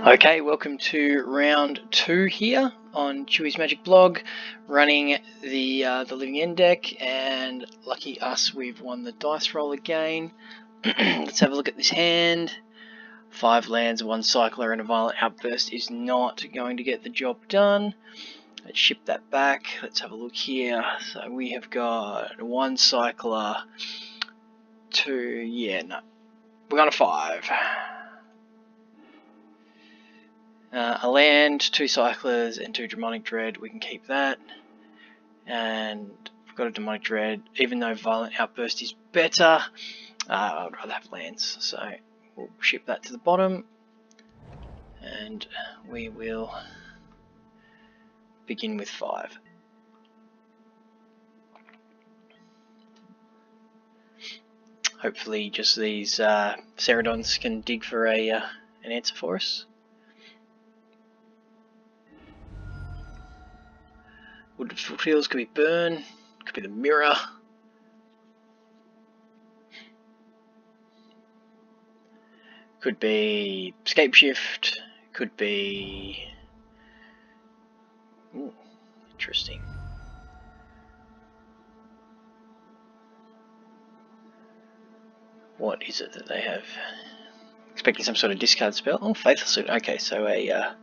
Okay, welcome to round 2 here on Chewy's Magic Blog, running the Living End deck, and lucky us, we've won the dice roll again. Let's have a look at this hand. 5 lands, 1 cycler, and a violent outburst is not going to get the job done. Let's ship that back. Let's have a look here. So we have got 1 cycler, 2, we're going to 5. A land, 2 cyclers, and 2 demonic dread. We can keep that. And we've got a demonic dread. Even though violent outburst is better, I'd rather have lands. So we'll ship that to the bottom, and we will begin with 5. Hopefully, just these Ceradons can dig for an answer for us. Wooded Foothills could be Burn, could be the Mirror. Could be Scapeshift, could be... Ooh, interesting. What is it that they have? Expecting some sort of discard spell? Oh, Faithful Suit. Okay, so a...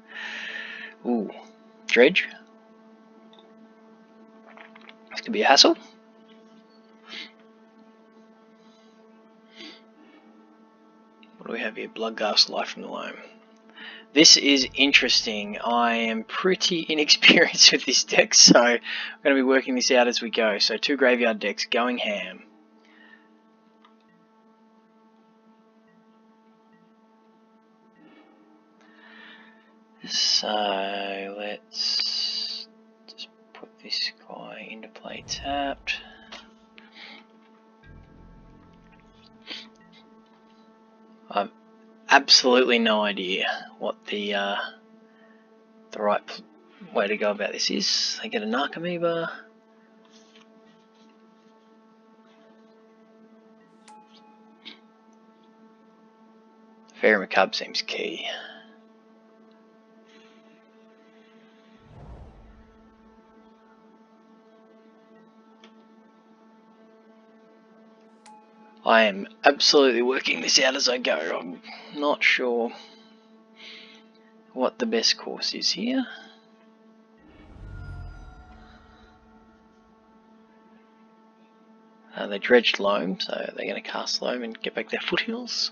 Dredge. This could be a hassle. What do we have here? Bloodghast, Life from the Loam. This is interesting. I am pretty inexperienced with this deck, so I'm going to be working this out as we go. So 2 graveyard decks going ham. So let's just put this guy into play tapped. I've absolutely no idea what the right way to go about this is. I get a Narcomoeba. Fairy Macabre seems key. I am absolutely working this out as I go. I'm not sure what the best course is here. They dredged Loam, so they're going to cast Loam and get back their Foothills.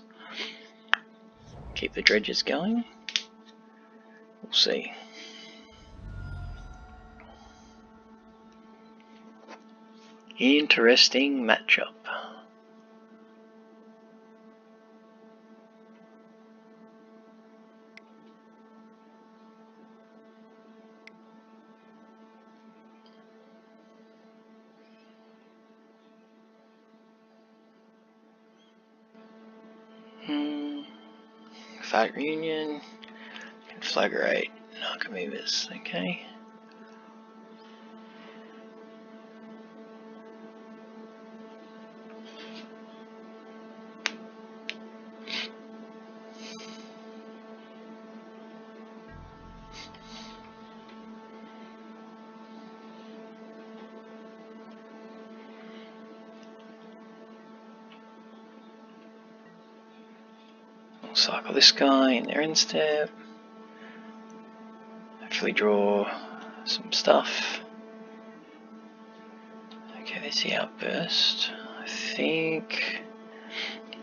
Keep the dredges going. We'll see. Interesting matchup. Fight Reunion, Conflagrate, Narcomoebas, okay. I'll cycle this guy in there instead. Hopefully draw some stuff. Okay, there's the outburst. I think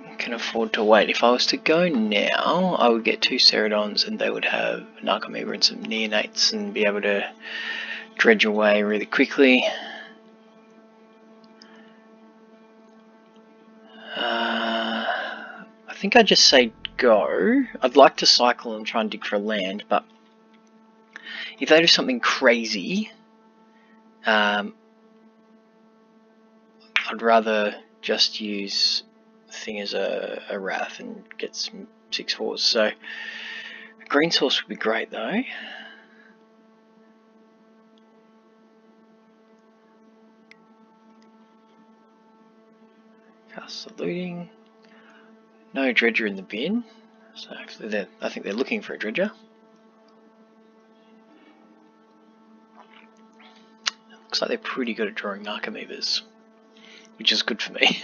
I can afford to wait. If I was to go now, I would get 2 Ceradons and they would have Narcomoeba and some Neonates and be able to dredge away really quickly. I think I just say go. I'd like to cycle and try and dig for a land, but if they do something crazy, I'd rather just use the thing as a Wrath and get some 6/4s. So a green source would be great though. Cast the Looting. No Dredger in the bin. So hopefully I think they're looking for a dredger. Looks like they're pretty good at drawing narcomoebas, which is good for me.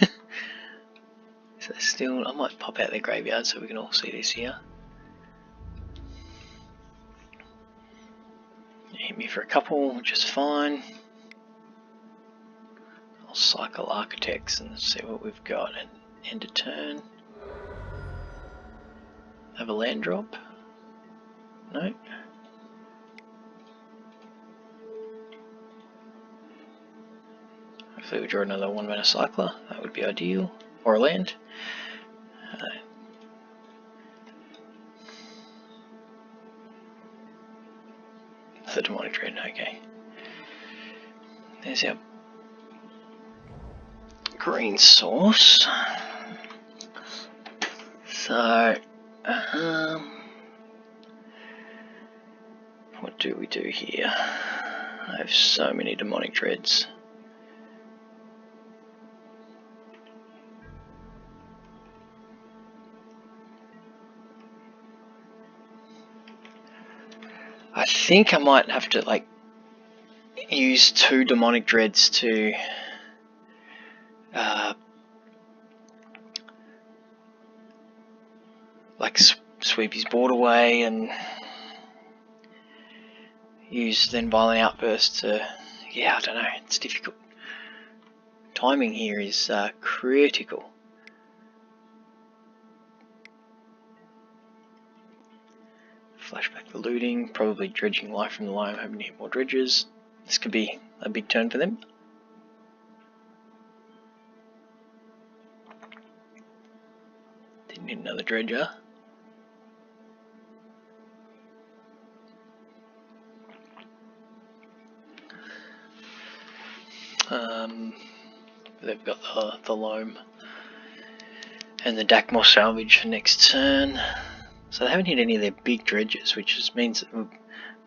So still, I might pop out their graveyard so we can all see this here. Hit me for a couple, which is fine. I'll cycle architects and see what we've got and end a turn. Have a land drop? No. Hopefully we draw another 1-mana cycler, that would be ideal. Or a land. The demonic dread, okay. There's our green source. So, what do we do here? I have so many demonic dreads. I think I might have to like use 2 demonic dreads to like sweep his board away and use then violent outburst to, yeah, I don't know, it's difficult. Timing here is critical. Flashback the looting, probably dredging life from the lime, hoping to hit more dredges. This could be a big turn for them. Didn't hit another dredger. They've got the loam and the Dakmor salvage for next turn. So they haven't hit any of their big dredges, which just means that we've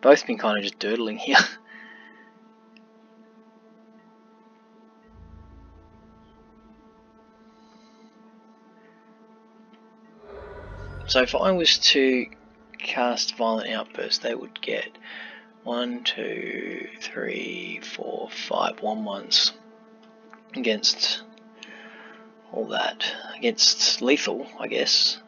both been kind of just dirtling here. So if I was to cast Violent Outburst, they would get 1, 2, 3, 4, 5 1/1s against all that. Against lethal, I guess.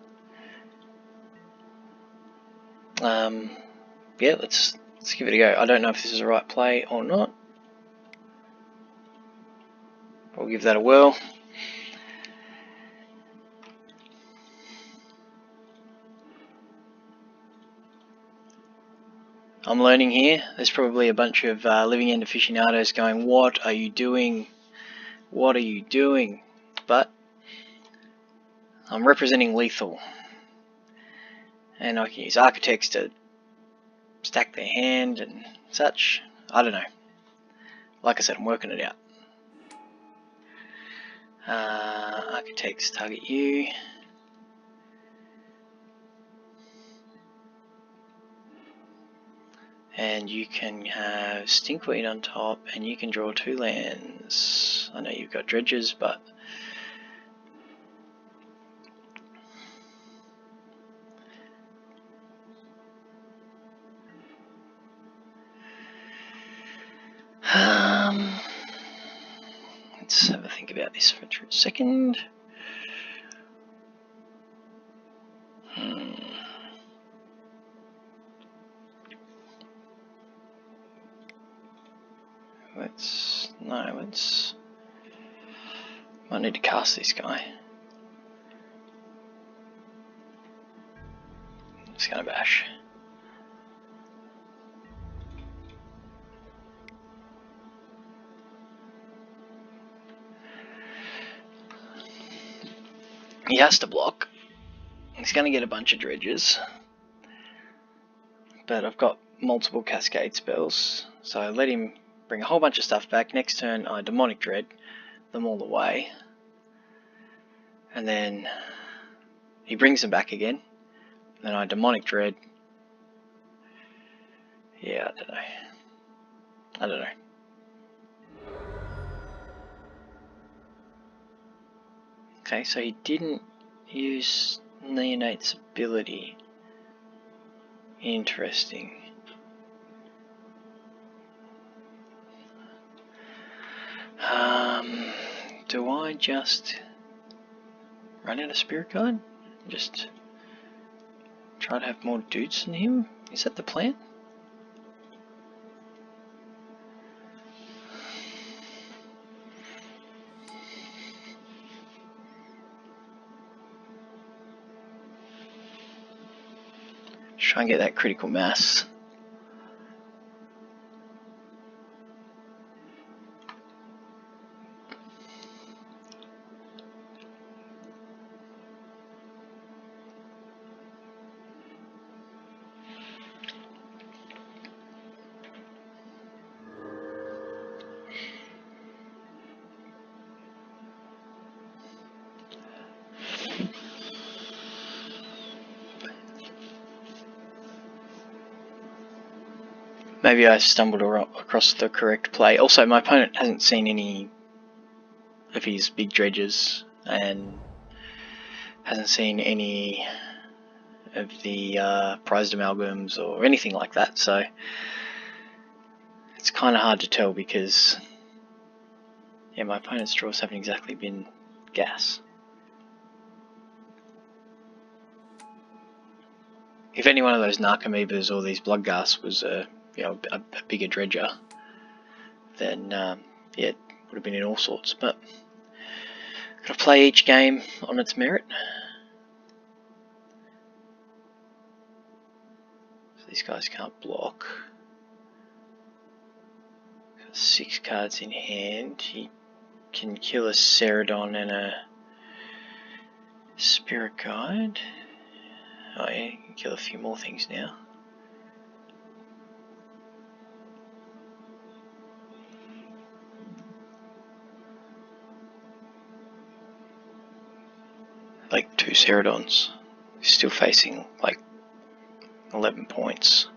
Yeah, let's give it a go. I don't know if this is the right play or not. We'll give that a whirl. I'm learning here. There's probably a bunch of living end aficionados going, "What are you doing? What are you doing?" But I'm representing lethal, and I can use architects to stack their hand and such. I don't know. Like I said, I'm working it out. Architects target you. And you can have Stinkweed on top, and you can draw 2 lands. I know you've got dredges, but let's have a think about this for a second. I need to cast this guy. It's gonna bash. He has to block. He's gonna get a bunch of dredges. But I've got multiple cascade spells, so I let him bring a whole bunch of stuff back. Next turn I demonic dread them all away, and then he brings them back again. Then I demonic dread. Yeah, I don't know. Okay, so he didn't use. Neonate's ability. Interesting. Do I just run out of Spirit Guide? Just try to have more dudes than him? Is that the plan? Just try and get that critical mass. Maybe I stumbled across the correct play. Also, my opponent hasn't seen any of his big dredges and hasn't seen any of the prized amalgams or anything like that, so it's kind of hard to tell because my opponent's draws haven't exactly been gas. If any one of those Narcomoebas or these Bloodghasts was a bigger dredger, then it would have been in all sorts. But gotta play each game on its merit. So these guys can't block. Got 6 cards in hand. He can kill a Ceradon and a Spirit Guide. Oh yeah, he can kill a few more things now. Like 2 Ceradons. He's still facing like 11 points.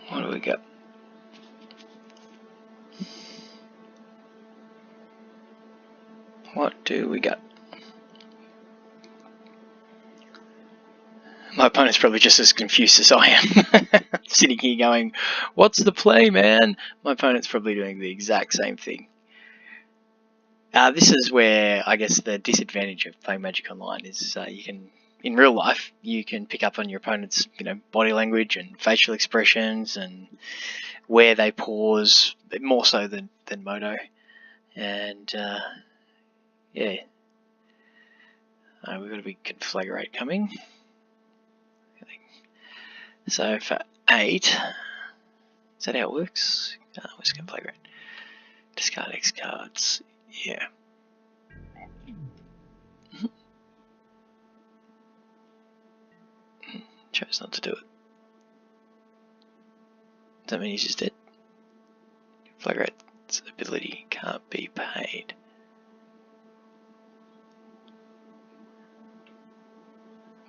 What do we got? What do we got? My opponent's probably just as confused as I am. Sitting here going, what's the play, man? My opponent's probably doing the exact same thing. This is where I guess the disadvantage of playing Magic Online is you can, in real life, you can pick up on your opponent's body language and facial expressions and where they pause, more so than Moto. And yeah, we've got a big Conflagrate coming. So for 8, is that how it works? Where's Conflagrate? Discard X cards. Yeah. Chose not to do it. Does that mean he's just dead? Conflagrate's ability can't be paid.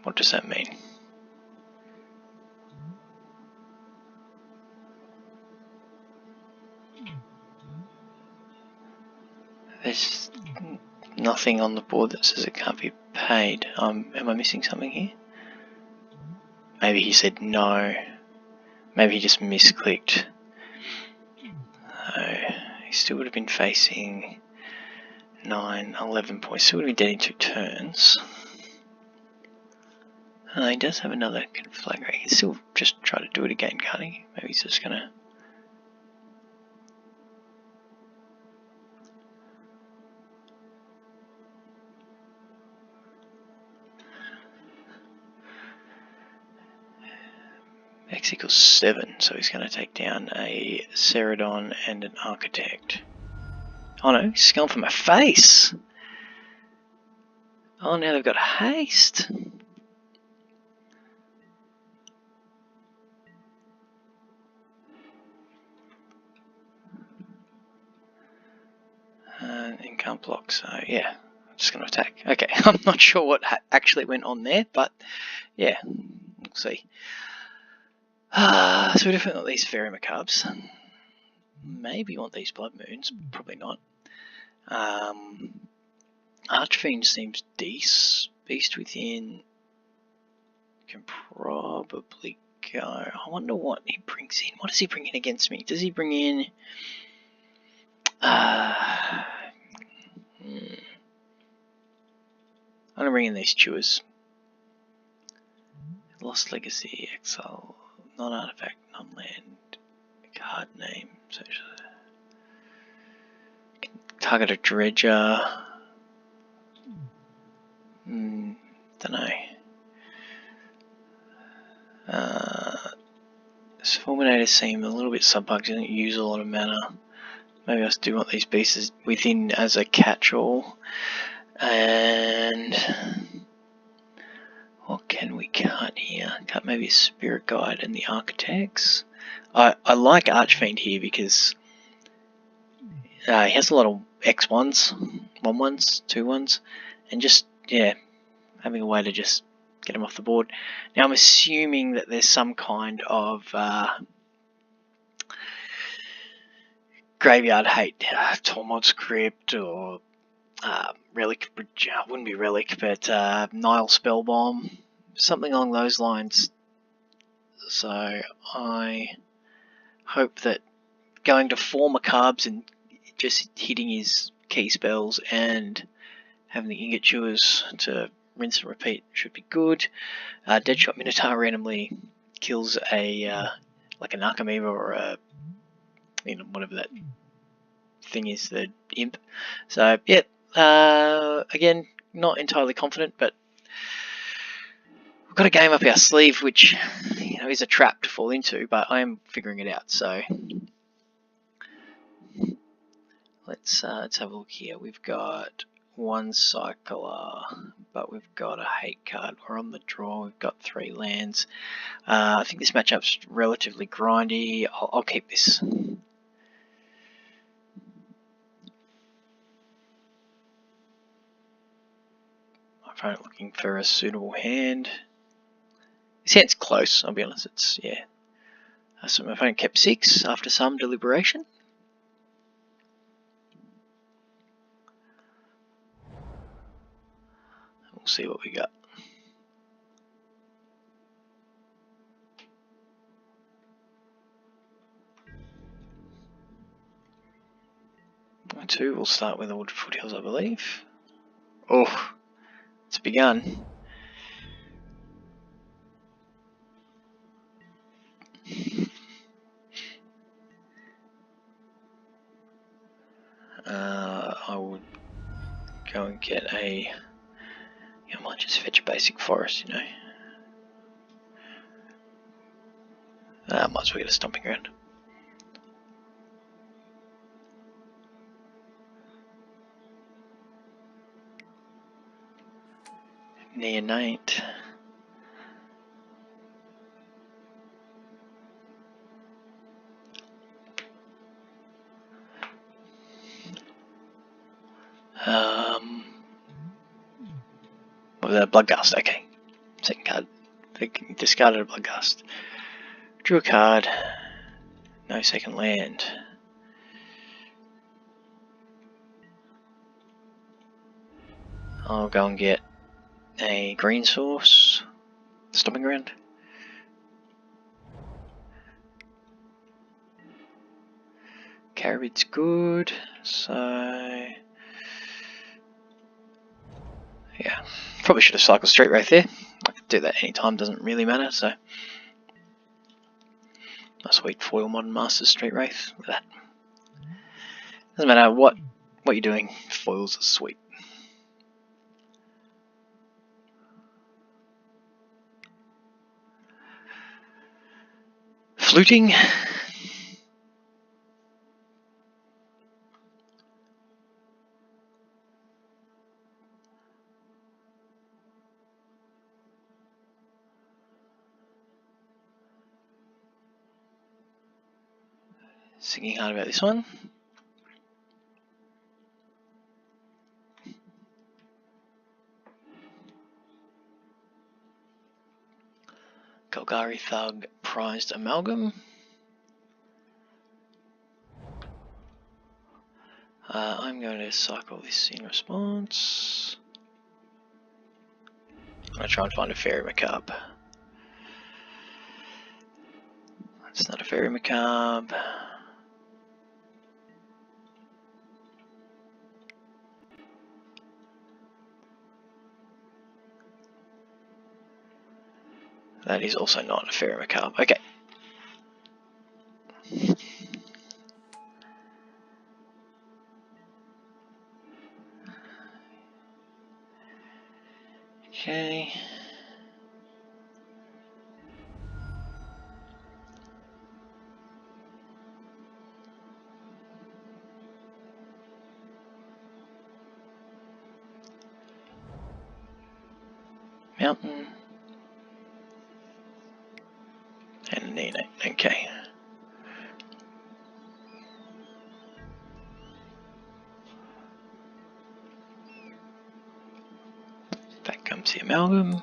What does that mean? There's nothing on the board that says it can't be paid. Am I missing something here? Maybe he said no. Maybe he just misclicked. He still would have been facing 9, 11 points. Still would have been dead in 2 turns. He does have another Conflagrate. He can still just try to do it again, can't he? Maybe he's just gonna... X equals 7, so he's going to take down a Ceradon and an Architect. Oh no, he's going for my face! Oh, now they've got haste! can't block, so yeah, I'm just going to attack. Okay, I'm not sure what actually went on there, but yeah, we'll see. So we definitely want these Fairy Macabres. Maybe want these Blood Moons, probably not. Archfiend seems decent. Beast Within can probably go. I wonder what he brings in. What does he bring in against me? Does he bring in... I'm going to bring in these Chewers. Lost Legacy, Exile, non-artifact, non-land, card name. So target a Dredger. Don't know. Fulminator seem a little bit subbugged, doesn't use a lot of mana. Maybe I do want these beasts within as a catch-all. And what can we cut here? Cut maybe a Spirit Guide and the Architects. I like Archfiend here because he has a lot of X1s, 1-1s, 2-1s, and just, yeah, having a way to just get him off the board. Now I'm assuming that there's some kind of graveyard hate, Tormod Script or Relic, wouldn't be Relic, but Nile Spellbomb, something along those lines. So I hope that going to 4 Macabres and just hitting his key spells and having the Ingot Chewers to rinse and repeat should be good. Deadshot Minotaur randomly kills a like an Archimever or a, you know, whatever that thing is, the imp. So yeah, again, not entirely confident, but we've got a game up our sleeve which, you know, is a trap to fall into, but I am figuring it out. So let's have a look here. We've got 1 Cycler, but we've got a hate card. We're on the draw. We've got 3 lands. I think this matchup's relatively grindy. I'll keep this. I'm looking for a suitable hand. This hand's close, I'll be honest. It's, yeah. So my opponent kept 6 after some deliberation. We'll see what we got. My 2 will start with Ordered Foothills, I believe. Oh, it's begun. I would go and get a... I might just fetch a basic forest, you know. Might as well get a stomping ground. Neonate. With a Bloodgust, okay. Second card. Discarded a Bloodgust. Drew a card. No second land. I'll go and get a green source. Stomping ground. Caribid's good, so yeah, probably should have cycled Street Wraith there. I could do that anytime, doesn't really matter. So a sweet foil Modern Masters Street Wraith. Look at that. Doesn't matter what you're doing, foils are sweet. Fluting. Thinking hard about this one. Golgari Thug Prized Amalgam. I'm going to cycle this in response. I'm going to try and find a Fairy Macabre. It's not a Fairy Macabre. That is also not a Fairy Macabre. Okay. Okay. Mountain. And a Neonate. Okay. Back comes the Amalgam.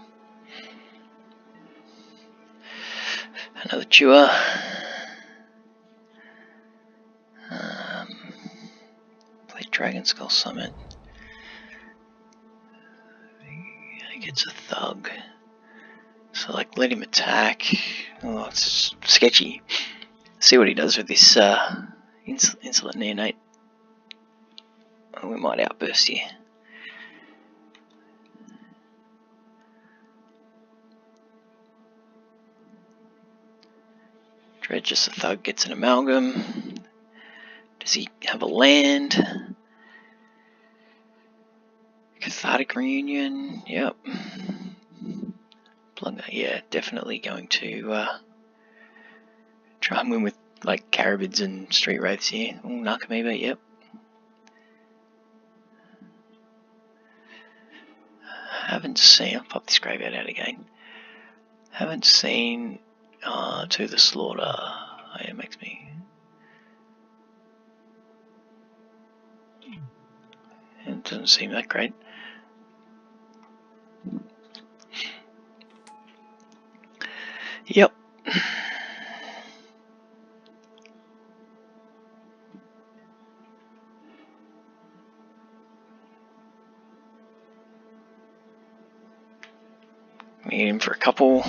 Another Chewy. Play Dragon Skull Summit. He gets a Thug. So like let him attack. Oh, it's sketchy. See what he does with this Insolent Neonate. Oh, we might outburst here. Dread just a Thug gets an Amalgam. Does he have a land? Cathartic Reunion. Yep. Yeah, definitely going to try and win with like Carabids and Street Wraiths here. Ooh, Narcomoeba, yep. Haven't seen, I'll pop this graveyard out again. Haven't seen To the Slaughter. Oh, yeah, it makes me. It doesn't seem that great. Yep. We get him for a couple.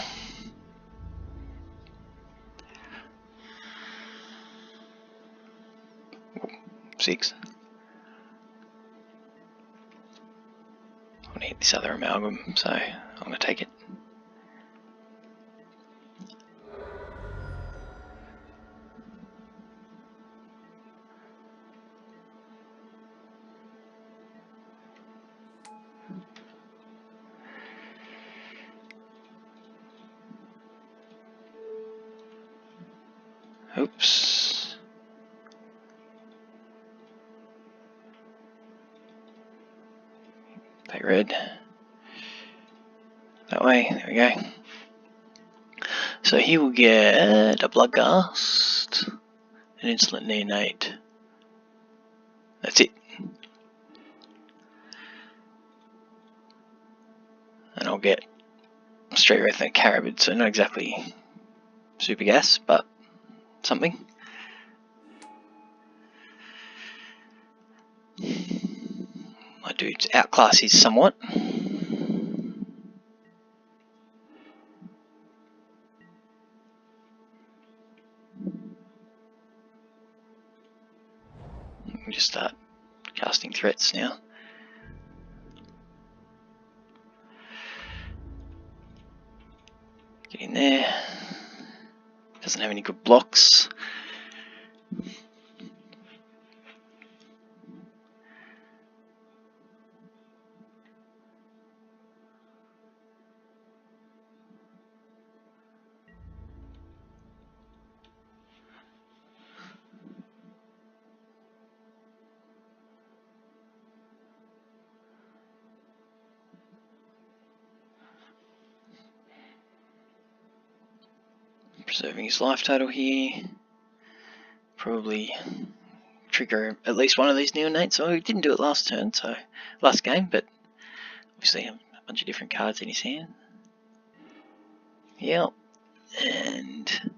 Six. I want to hit this other Amalgam, so I'm going to take it. Oops. Play red. That way, there we go. So he will get a Bloodghast, an Insolent Neonate. That's it. And I'll get Street Wraith and Carabid, so not exactly super gas, but something. My dude's outclass his somewhat. Just start casting threats now. Get in there. Doesn't have any good blocks. Preserving his life total here. Probably trigger at least one of these Neonates. So he didn't do it last turn, so last game, but obviously a bunch of different cards in his hand. Yep. And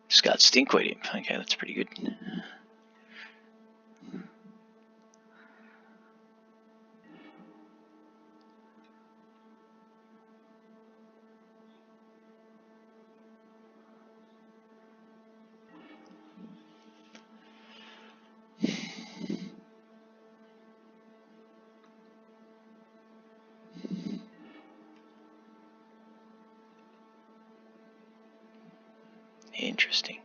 discard Stinkweed Imp. Okay, that's pretty good. Interesting.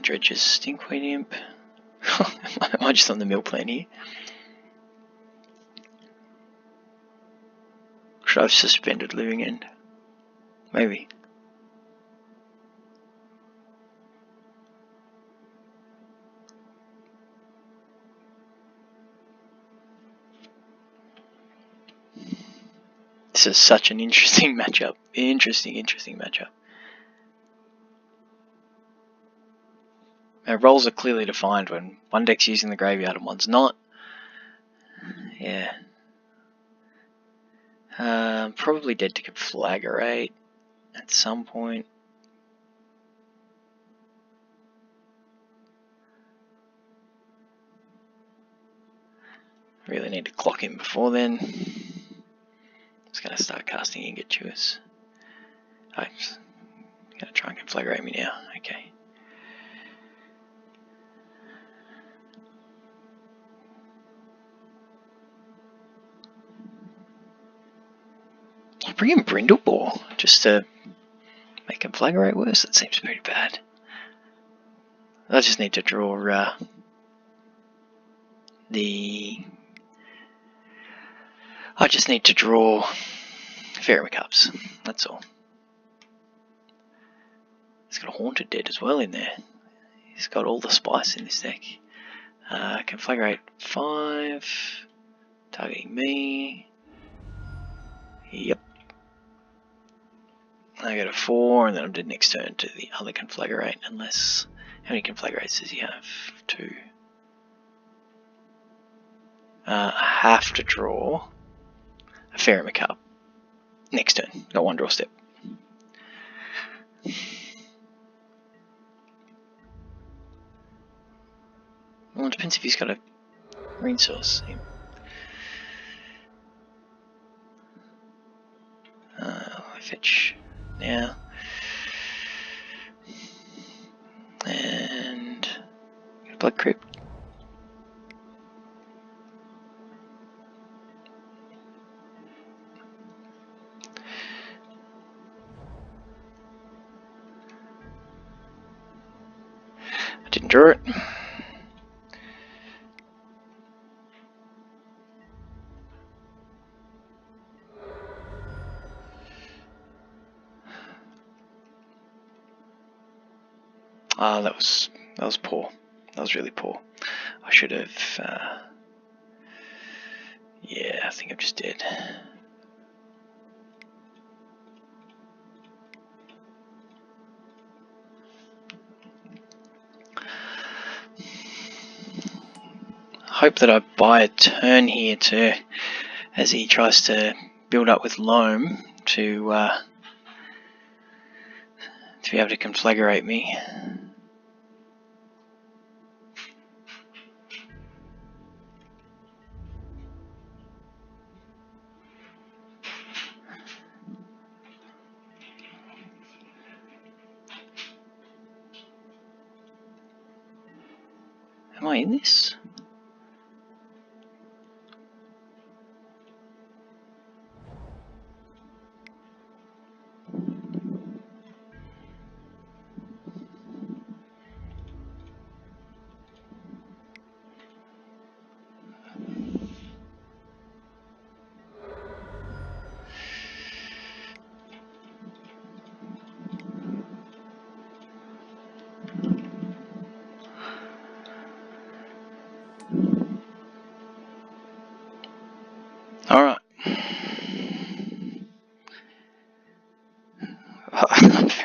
Dredge's Stinkweed Imp. Am I just on the mill plan here? Should I have suspended Living End? Maybe. This is such an interesting matchup. Interesting matchup. Now, roles are clearly defined when one deck's using the graveyard and one's not. Yeah. Probably dead to Conflagrate at some point. Really need to clock him before then. Just gonna start casting Ingot Chewers. I'm gonna try and Conflagrate me now. Okay. I'll bring in Brindlebore just to make Conflagrate worse. That seems pretty bad. I just need to draw I just need to draw Ferrum Cups. That's all. He's got a Haunted Dead as well in there. He's got all the spice in this deck. Conflagrate 5. Targeting me. Yep. I got a 4, and then I'm dead next turn to the other Conflagrate, unless... How many Conflagrates does he have? 2. I have to draw a Ferrum Cup next turn. Got one draw step. Well, it depends if he's got a green source. I fetch now. And Blood Crypt. I didn't draw it. That was poor. That was really poor. I should have. Yeah, I think I'm just dead. Hope that I buy a turn here too, as he tries to build up with Loam to be able to Conflagrate me. Am I in this?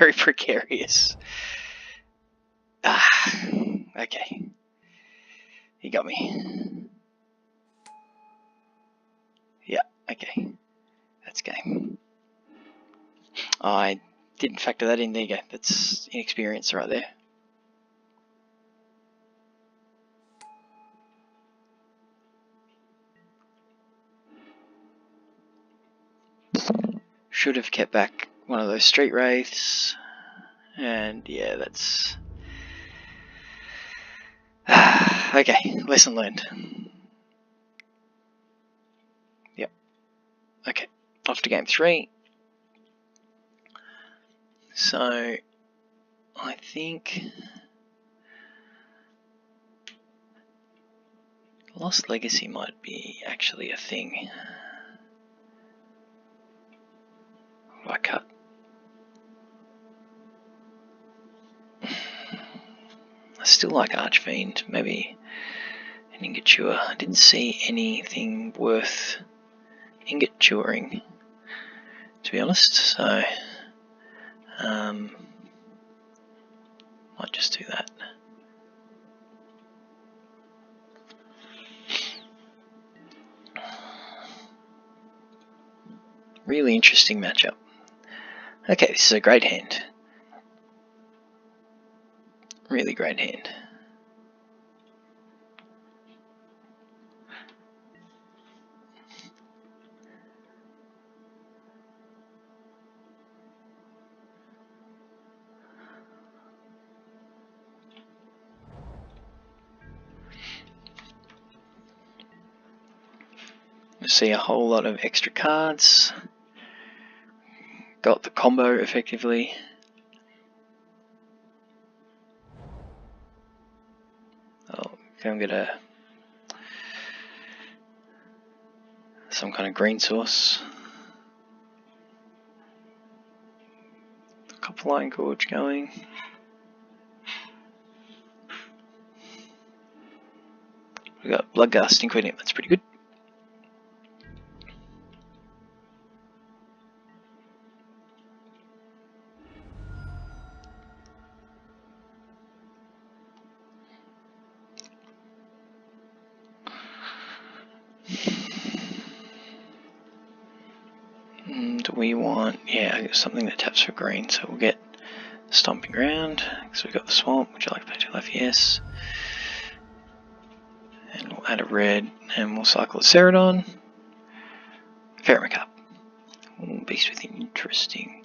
very precarious. Ah, okay. He got me. Yeah, okay. That's game. Oh, I didn't factor that in. There you go. That's inexperience right there. Should have kept back one of those street wraiths. And yeah, that's... okay, lesson learned. Yep. Okay, off to game 3. So, I think Lost Legacy might be actually a thing. I cut. I still like Archfiend, maybe an Ingot Chewer. I didn't see anything worth Ingot Chewering, to be honest, so might just do that. Really interesting matchup. Okay, this is a great hand. Really great hand. You see a whole lot of extra cards. Got the combo effectively. Oh, go get some kind of green source. Couple line gorge going. We got Bloodgust Inquisitive, that's pretty good. Do we want, yeah, something that taps for green, so we'll get Stomping Ground, because we've got the Swamp. Would you like to play 2 life? Yes. And we'll add a red, and we'll cycle a Ceradon. Ferromacup. Beast with interesting.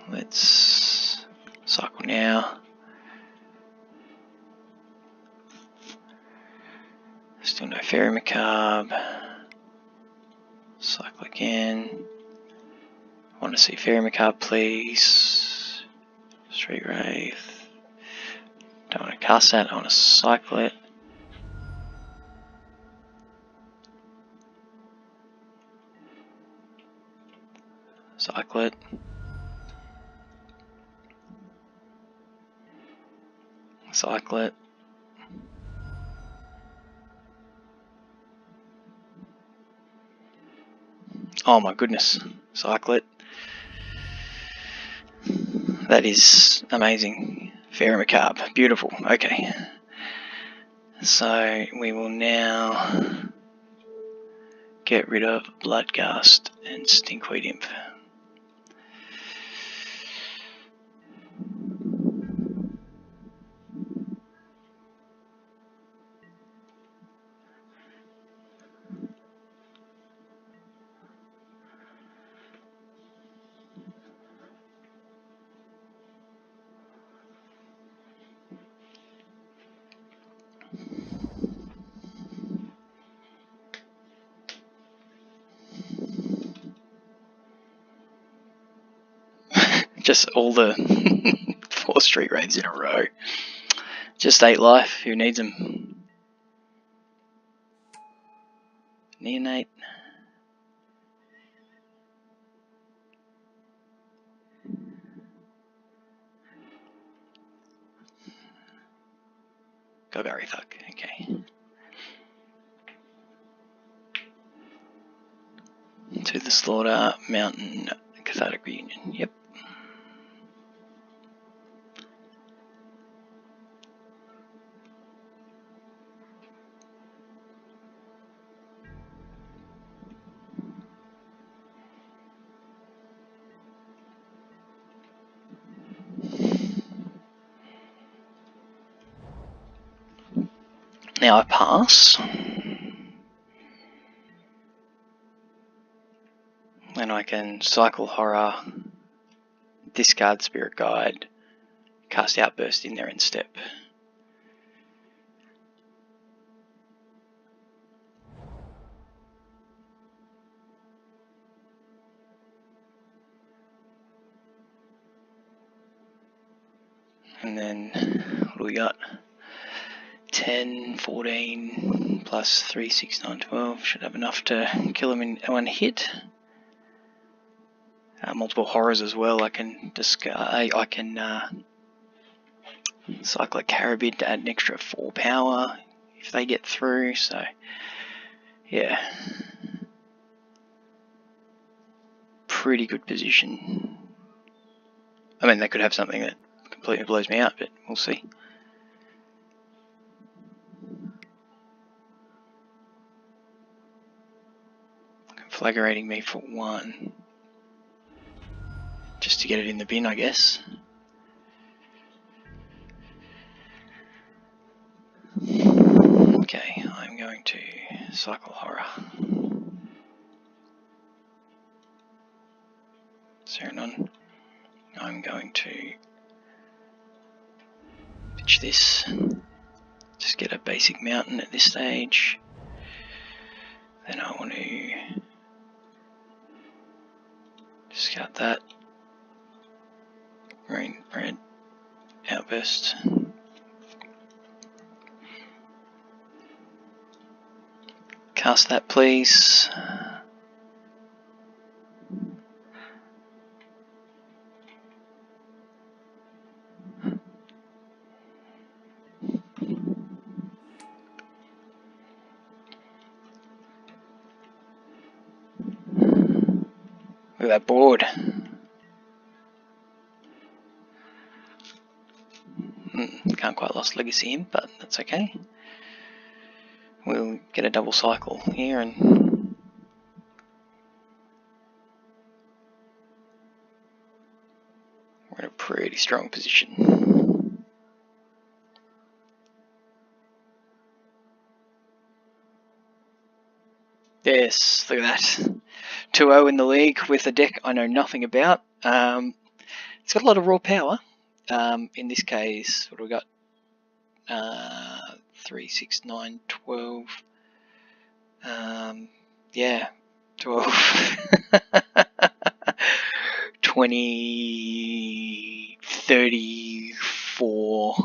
Let's cycle now. Still no Ferromacup. Cycle again. I want to see Ferromacup, please. Street Wraith. Don't want to cast that, I want to cycle it. Cycle it. Cycle it. Oh my goodness. Cycle it. That is amazing. Ferromacup. Beautiful. Okay. So we will now get rid of Bloodgust and Stinkweed Imp. Just all the 4 Street Wraiths in a row. Just 8 life, who needs them? Neonate. Golgari, fuck. Okay. To the Slaughter Mountain Cathartic Reunion. Yep. Now I pass. And I can cycle Horror, discard Spirit Guide, cast Outburst in there and step. And then what do we got? 10, 14 plus 3, 6, 9, 12. Should have enough to kill him in one hit. Multiple horrors as well. I can discard. I can cycle a Carabid to add an extra 4 power if they get through. So yeah, pretty good position. I mean, they could have something that completely blows me out, but we'll see. Conflagrating me for 1. Just to get it in the bin, I guess. Okay, I'm going to cycle Horror. Serenon. I'm going to pitch this. Just get a basic mountain at this stage. Then I want to discard that. Green, red, Outburst. Cast that, please. Look at that board. Can't quite Lost Legacy him, but that's okay. We'll get a double cycle here and we're in a pretty strong position. Yes, look at that. 2-0 in the league with a deck I know nothing about. It's got a lot of raw power. In this case, what do we got? 3, 6, 9, 12. Yeah, 12. 20, 34,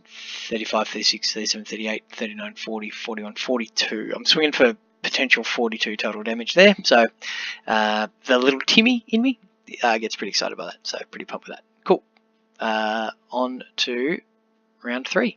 35, 36, 37, 38, 39, 40, 41, 42. I'm swinging for potential 42 total damage there. So the little Timmy in me gets pretty excited by that. So pretty pumped with that. Cool. On to round 3.